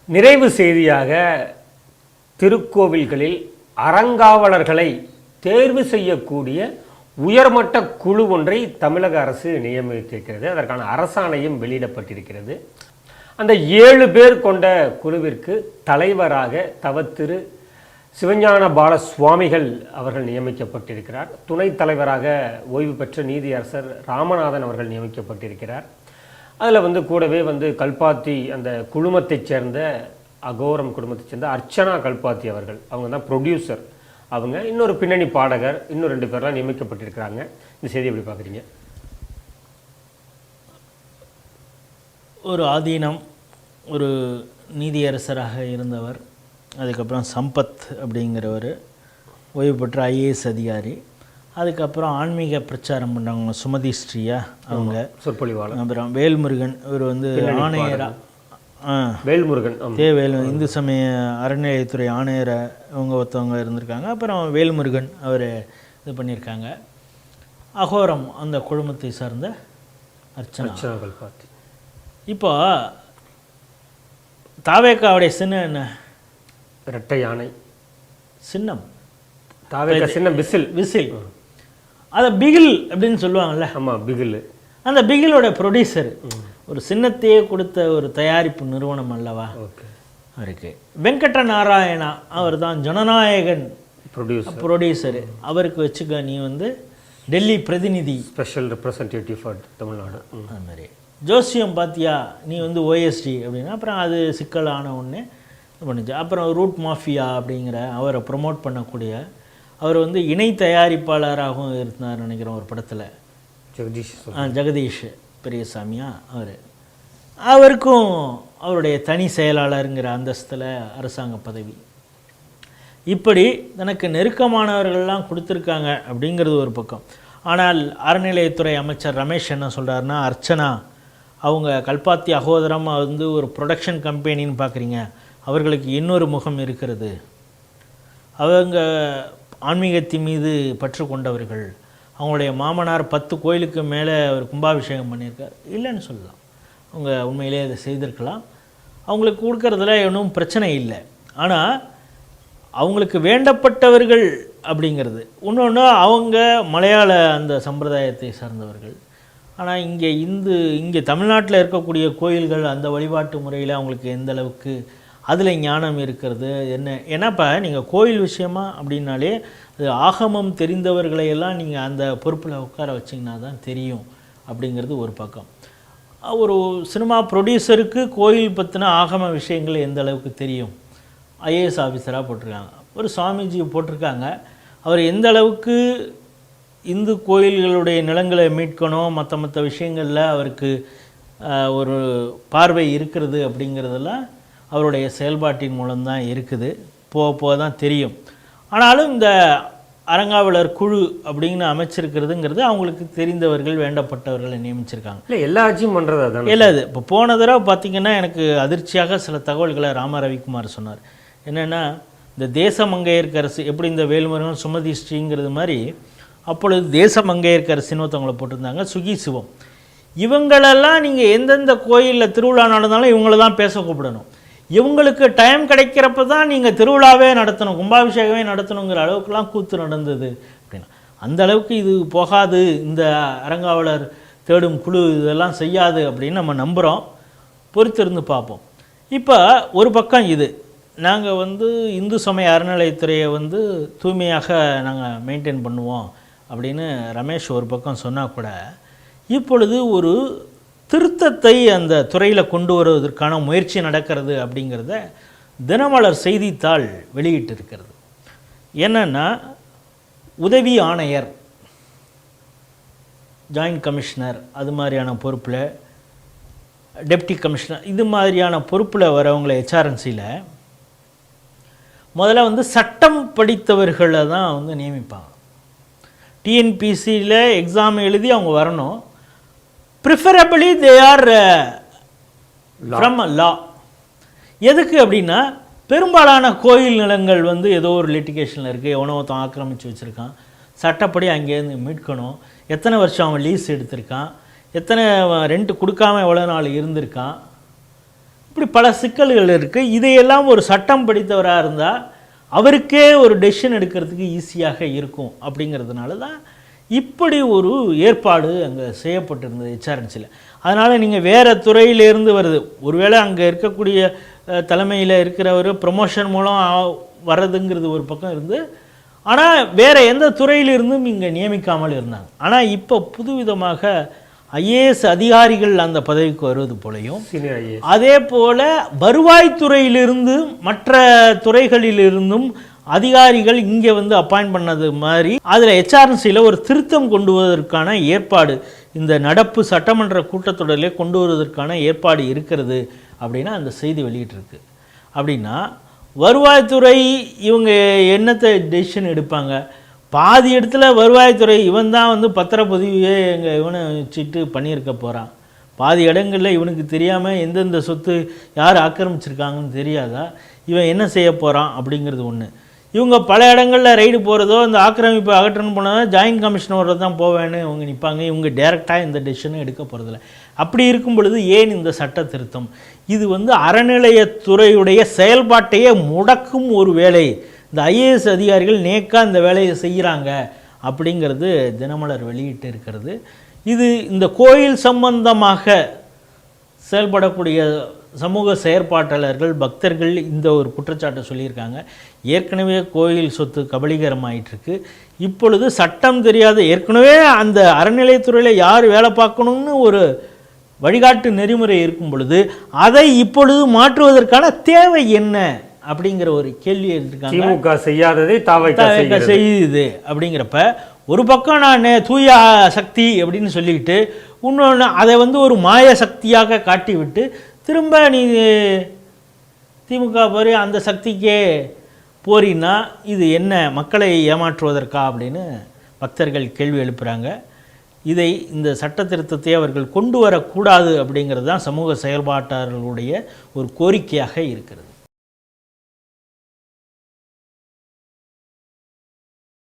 நிறைவு செய்தியாக திருக்கோவில்களில் அறங்காவலர்களை தேர்வு செய்யக்கூடிய உயர்மட்ட குழு ஒன்றை தமிழக அரசு நியமித்திருக்கிறது. அதற்கான அரசாணையும் வெளியிடப்பட்டிருக்கிறது. அந்த 7 பேர் கொண்ட குழுவிற்கு தலைவராக தவத்திரு சிவஞான பால சுவாமிகள் அவர்கள் நியமிக்கப்பட்டிருக்கிறார். துணைத் தலைவராக ஓய்வு பெற்ற நீதியரசர் ராமநாதன் அவர்கள் நியமிக்கப்பட்டிருக்கிறார். அதில் கூடவே கல்பாத்தி அந்த குழுமத்தைச் சேர்ந்த அகோரம் குடும்பத்தைச் சேர்ந்த அர்ச்சனா கல்பாத்தி அவர்கள், அவங்க தான் ப்ரொடியூசர். அவங்க இன்னொரு பின்னணி பாடகர், இன்னும் 2 பேர்லாம் நியமிக்கப்பட்டிருக்கிறாங்க. இந்த செய்தி எப்படி பார்க்குறீங்க? ஒரு ஆதீனம், ஒரு நீதியரசராக இருந்தவர், அதுக்கப்புறம் சம்பத் அப்படிங்கிறவர் ஓய்வு பெற்ற ஐஏஎஸ் அதிகாரி, அதுக்கப்புறம் ஆன்மீக பிரச்சாரம் பண்ணுறவங்க சுமதி ஸ்ரீயா அவங்க சொற்பொழிவாளர், அப்புறம் வேல்முருகன் இவர் ஆணையரா வேல்முருகன் இந்து சமய அறநிலையத்துறை ஆணையரை அவங்க ஒருத்தவங்க இருந்திருக்காங்க. அப்புறம் வேல்முருகன் அவர் இது பண்ணியிருக்காங்க. அகோரம் அந்த குழுமத்தை சார்ந்த அர்ச்சனா கல்பாத்தி. இப்போ தாவேக்காவுடைய சின்னம் என்ன? இரட்டை யானை சின்னம். தாவேக்கா சின்னம் விசில். அதை பிகில் அப்படின்னு சொல்லுவாங்கல்ல. ஆமாம், பிகில். அந்த பிகிலோட ப்ரொடியூசர் ஒரு சின்னத்தையே கொடுத்த ஒரு தயாரிப்பு நிறுவனம் அல்லவா அவருக்கு. வெங்கட நாராயணா அவர் தான் ஜனநாயகன் ப்ரொடியூசரு. அவருக்கு வச்சுக்க நீ டெல்லி பிரதிநிதி, ஸ்பெஷல் ரெப்ரசன்டேட்டிவ் ஃபார் தமிழ்நாடு. அது மாதிரி ஜோசியம் பாத்தியா நீ ஓஎஸ்டி அப்படின்னா அப்புறம் அது சிக்கலான ஒன்று பண்ணுச்சு. அப்புறம் ரூட் மாஃபியா அப்படிங்கிற அவரை ப்ரொமோட் பண்ணக்கூடிய அவர் இணை தயாரிப்பாளராகவும் இருந்தார் நினைக்கிறேன் ஒரு படத்தில். ஜெகதீஷ் பெரியசாமியா அவருக்கும் அவருடைய தனி செயலாளருங்கிற அந்தஸ்தில் அரசாங்க பதவி. இப்படி தனக்கு நெருக்கமானவர்கள்லாம் கொடுத்துருக்காங்க அப்படிங்கிறது ஒரு பக்கம். ஆனால் அறநிலையத்துறை அமைச்சர் ரமேஷ் என்ன சொல்கிறாருன்னா, அர்ச்சனா அவங்க கல்பாத்தி அகோதரம் ஒரு ப்ரொடக்ஷன் கம்பெனின்னு பார்க்குறீங்க, அவர்களுக்கு இன்னொரு முகம் இருக்கிறது. அவங்க ஆன்மீகத்தின் மீது பற்று கொண்டவர்கள். அவங்களுடைய மாமனார் 10 கோயிலுக்கு மேலே அவர் கும்பாபிஷேகம் பண்ணியிருக்கார். இல்லைன்னு சொல்லலாம், அவங்க உண்மையிலே அதை செய்திருக்கலாம். அவங்களுக்கு கொடுக்கறதுல ஒன்றும் பிரச்சனை இல்லை. ஆனால் அவங்களுக்கு வேண்டப்பட்டவர்கள் அப்படிங்கிறது இன்னொன்று, அவங்க மலையாள அந்த சம்பிரதாயத்தை சார்ந்தவர்கள். ஆனால் இங்கே தமிழ்நாட்டில் இருக்கக்கூடிய கோயில்கள் அந்த வழிபாட்டு முறையில் அவங்களுக்கு எந்த அளவுக்கு அதில் ஞானம் இருக்கிறது என்ன? ஏன்னாப்பா நீங்கள் கோயில் விஷயமா அப்படின்னாலே அது ஆகமம் தெரிந்தவர்களையெல்லாம் நீங்கள் அந்த பொறுப்பில் உட்கார வச்சிங்கன்னா தான் தெரியும் அப்படிங்கிறது ஒரு பக்கம். ஒரு சினிமா ப்ரொடியூசருக்கு கோயில் பற்றின ஆகம விஷயங்கள் எந்த அளவுக்கு தெரியும்? ஐஏஎஸ் ஆஃபீஸராக போட்டிருக்காங்க, ஒரு சுவாமிஜி போட்டிருக்காங்க. அவர் எந்த அளவுக்கு இந்து கோயில்களுடைய நிலங்களை மீட்கணும், மற்ற விஷயங்களில் அவருக்கு ஒரு பார்வை இருக்கிறது அப்படிங்கிறதெல்லாம் அவருடைய செயல்பாட்டின் மூலம்தான் இருக்குது. போக தான் தெரியும். ஆனாலும் இந்த அறங்காவலர் குழு அப்படின்னு அமைச்சிருக்கிறதுங்கிறது அவங்களுக்கு தெரிந்தவர்கள், வேண்டப்பட்டவர்களை நியமிச்சிருக்காங்க. இல்லை, எல்லா ஆட்சியும் பண்ணுறது அதான். இல்லை, அது இப்போ போன தடவை பார்த்திங்கன்னா எனக்கு அதிர்ச்சியாக சில தகவல்களை ராம ரவிக்குமார் சொன்னார். என்னென்னா, இந்த தேசமங்கையர்க்கரசு எப்படி இந்த வேல்முருகன் சுமதி ஸ்ரீங்கிறது மாதிரி அப்பொழுது தேசமங்கையர்க்கரசின்னு ஒருத்தவங்களை போட்டிருந்தாங்க, சுகி சிவம். இவங்களெல்லாம் நீங்கள் எந்தெந்த கோயிலில் திருவிழா நடந்தாலும் இவங்கள தான் பேச கூப்பிடணும். இவங்களுக்கு டைம் கிடைக்கிறப்ப தான் நீங்கள் திருவிழாவே நடத்தணும், கும்பாபிஷேகமே நடத்தணுங்கிற அளவுக்குலாம் கூத்து நடந்தது அப்படின்னா அந்த அளவுக்கு இது போகாது. இந்த அறங்காவலர் தேடும் குழு இதெல்லாம் செய்யாது அப்படின்னு நம்ம நம்புகிறோம். பொறுத்திருந்து பார்ப்போம். இப்போ ஒரு பக்கம் இது நாங்கள் இந்து சமய அறநிலையத்துறையை தூய்மையாக நாங்கள் மெயின்டைன் பண்ணுவோம் அப்படின்னு ரமேஷ் ஒரு பக்கம் சொன்னால் கூட, இப்பொழுது ஒரு திருத்தத்தை அந்த துறையில் கொண்டு வருவதற்கான முயற்சி நடக்கிறது அப்படிங்கிறத தினமலர் செய்தித்தாள் வெளியிட்டு இருக்கிறது. என்னென்னா, உதவி ஆணையர், ஜாயிண்ட் கமிஷனர், அது மாதிரியான பொறுப்பில், டெப்டி கமிஷனர், இது மாதிரியான பொறுப்பில் வரவங்களை ஹெச்ஆர்என்சியில் முதல்ல சட்டம் படித்தவர்களை தான் நியமிப்பாங்க. டிஎன்பிசியில் எக்ஸாம் எழுதி அவங்க வரணும். ப்ரிஃபரபிளி தே ஆர் ஃப்ரம் லா. எதுக்கு அப்படின்னா, பெரும்பாலான கோயில் நிலங்கள் ஏதோ ஒரு லிட்டிகேஷனில் இருக்குது, எவனோ ஒருத்தன் ஆக்கிரமித்து வச்சுருக்கான், சட்டப்படி அங்கேருந்து மீட்கணும். எத்தனை வருஷம் அவன் லீஸ் எடுத்திருக்கான், எத்தனை ரெண்ட் கொடுக்காம எவ்வளோ நாள் இருந்திருக்கான், இப்படி பல சிக்கல்கள் இருக்குது. இதையெல்லாம் ஒரு சட்டம் படித்தவராக இருந்தால் அவருக்கே ஒரு டெசிஷன் எடுக்கிறதுக்கு ஈஸியாக இருக்கும். அப்படிங்கிறதுனால தான் இப்படி ஒரு ஏற்பாடு அங்கே செய்யப்பட்டிருந்தது ஹெச்ஆர்என்சியில். அதனால் நீங்கள் வேறு துறையிலேருந்து வருது, ஒருவேளை அங்கே இருக்கக்கூடிய தலைமையில் இருக்கிறவர் ப்ரமோஷன் மூலம் வர்றதுங்கிறது ஒரு பக்கம் இருந்து, ஆனால் வேறு எந்த துறையிலிருந்தும் இங்கே நியமிக்காமல் இருந்தாங்க. ஆனால் இப்போ புதுவிதமாக ஐஏஎஸ் அதிகாரிகள் அந்த பதவிக்கு வருவது போலையும், அதே போல் வருவாய்த்துறையிலிருந்து மற்ற துறைகளிலிருந்தும் அதிகாரிகள் இங்கே வந்து அப்பாயிண்ட் பண்ணது மாதிரி அதில் ஹெச்ஆர்என்சியில் ஒரு திருத்தம் கொண்டு வருவதற்கான ஏற்பாடு இந்த நடப்பு சட்டமன்ற கூட்டத்தொடரிலே கொண்டு வருவதற்கான ஏற்பாடு இருக்கிறது அப்படின்னா அந்த செய்தி வெளியிட்டிருக்கு. அப்படின்னா வருவாய்த்துறை இவங்க என்னத்தை டெசிஷன் எடுப்பாங்க? பாதி இடத்துல வருவாய்த்துறை இவன் தான் வந்து பத்திரப்பதிவையே எங்கள் இவனை வச்சுட்டு பண்ணியிருக்க போகிறான். பாதி இடங்களில் இவனுக்கு தெரியாமல் எந்தெந்த சொத்து யார் ஆக்கிரமிச்சிருக்காங்கன்னு தெரியாதா, இவன் என்ன செய்ய போகிறான் அப்படிங்கிறது ஒன்று. இவங்க பல இடங்களில் ரைடு போகிறதோ இந்த ஆக்கிரமிப்பை அகற்றணும் போனதோ ஜாயின்ட் கமிஷனரோட தான் போவேன்னு இவங்க நிற்பாங்க. இவங்க டைரெக்டாக இந்த டெசிஷனும் எடுக்க போகிறதில்ல. அப்படி இருக்கும் பொழுது ஏன் இந்த சட்ட திருத்தம்? இது வந்து அறநிலையத்துறையுடைய செயல்பாட்டையே முடக்கும் ஒரு வேலை. இந்த ஐஏஎஸ் அதிகாரிகள் நேக்காக இந்த வேலையை செய்கிறாங்க அப்படிங்கிறது தினமலர் வெளியிட்டு இருக்கிறது. இது இந்த கோயில் சம்பந்தமாக செயல்படக்கூடிய சமூக செயற்பாட்டாளர்கள் பக்தர்கள் இந்த ஒரு குற்றச்சாட்டை சொல்லியிருக்காங்க. ஏற்கனவே கோயில் சொத்து கபலீகரமாயிட்டிருக்கு. இப்பொழுது சட்டம் தெரியாத, ஏற்கனவே அந்த அறநிலையத்துறையில் யார் வேலை பார்க்கணும்னு ஒரு வழிகாட்டு நெறிமுறை இருக்கும் பொழுது அதை இப்பொழுது மாற்றுவதற்கான தேவை என்ன அப்படிங்கிற ஒரு கேள்வி எடுத்துருக்காங்க. திமுக செய்யாததை தாவைக்கா செய்யுது. அப்படிங்கிறப்ப ஒரு பக்கம் நான் தூய சக்தி அப்படின்னு சொல்லிக்கிட்டு இன்னொன்று அதை வந்து ஒரு மாய சக்தியாக காட்டிவிட்டு திரும்ப நீ திமுக போய் அந்த சக்திக்கே போறினா இது என்ன, மக்களை ஏமாற்றுவதற்கா அப்படின்னு பக்தர்கள் கேள்வி எழுப்புகிறாங்க. இதை இந்த சட்ட திருத்தத்தை அவர்கள் கொண்டு வரக்கூடாது அப்படிங்கிறது தான் சமூக செயல்பாட்டாளர்களுடைய ஒரு கோரிக்கையாக இருக்கிறது.